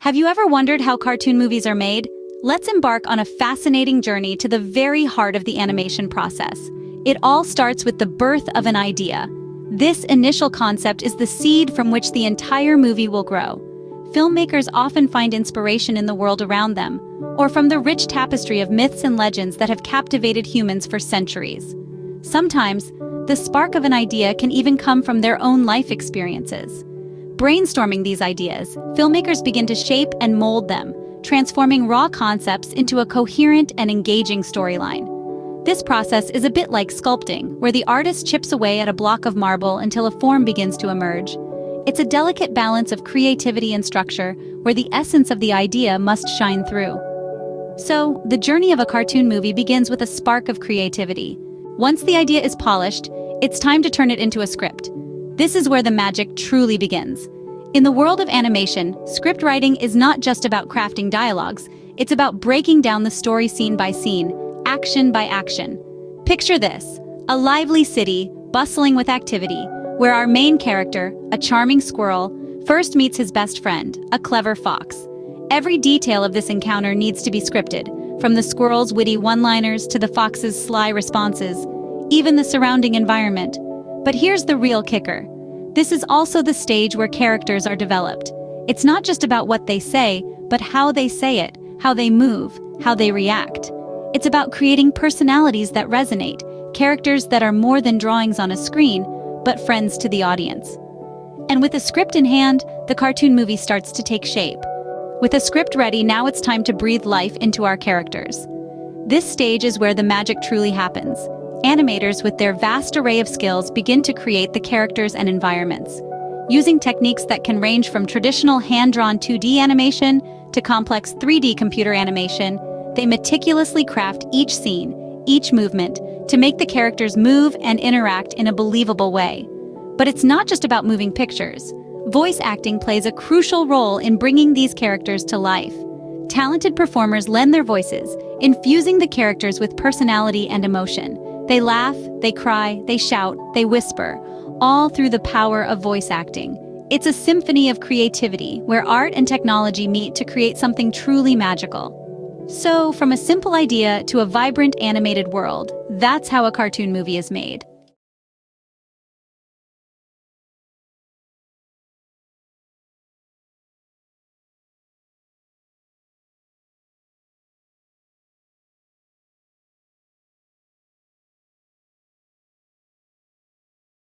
Have you ever wondered how cartoon movies are made? Let's embark on a fascinating journey to the very heart of the animation process. It all starts with the birth of an idea. This initial concept is the seed from which the entire movie will grow. Filmmakers often find inspiration in the world around them, or from the rich tapestry of myths and legends that have captivated humans for centuries. Sometimes, the spark of an idea can even come from their own life experiences. Brainstorming these ideas, filmmakers begin to shape and mold them, transforming raw concepts into a coherent and engaging storyline. This process is a bit like sculpting, where the artist chips away at a block of marble until a form begins to emerge. It's a delicate balance of creativity and structure, where the essence of the idea must shine through. So, the journey of a cartoon movie begins with a spark of creativity. Once the idea is polished, it's time to turn it into a script. This is where the magic truly begins. In the world of animation, script writing is not just about crafting dialogues, it's about breaking down the story scene by scene, action by action. Picture this: a lively city, bustling with activity, where our main character, a charming squirrel, first meets his best friend, a clever fox. Every detail of this encounter needs to be scripted, from the squirrel's witty one-liners to the fox's sly responses, even the surrounding environment. But here's the real kicker. This is also the stage where characters are developed. It's not just about what they say, but how they say it, how they move, how they react. It's about creating personalities that resonate, characters that are more than drawings on a screen, but friends to the audience. And with a script in hand, the cartoon movie starts to take shape. With a script ready, now it's time to breathe life into our characters. This stage is where the magic truly happens. Animators, with their vast array of skills, begin to create the characters and environments. Using techniques that can range from traditional hand-drawn 2D animation to complex 3D computer animation, they meticulously craft each scene, each movement, to make the characters move and interact in a believable way. But it's not just about moving pictures. Voice acting plays a crucial role in bringing these characters to life. Talented performers lend their voices, infusing the characters with personality and emotion. They laugh, they cry, they shout, they whisper, all through the power of voice acting. It's a symphony of creativity, where art and technology meet to create something truly magical. So, from a simple idea to a vibrant animated world, that's how a cartoon movie is made.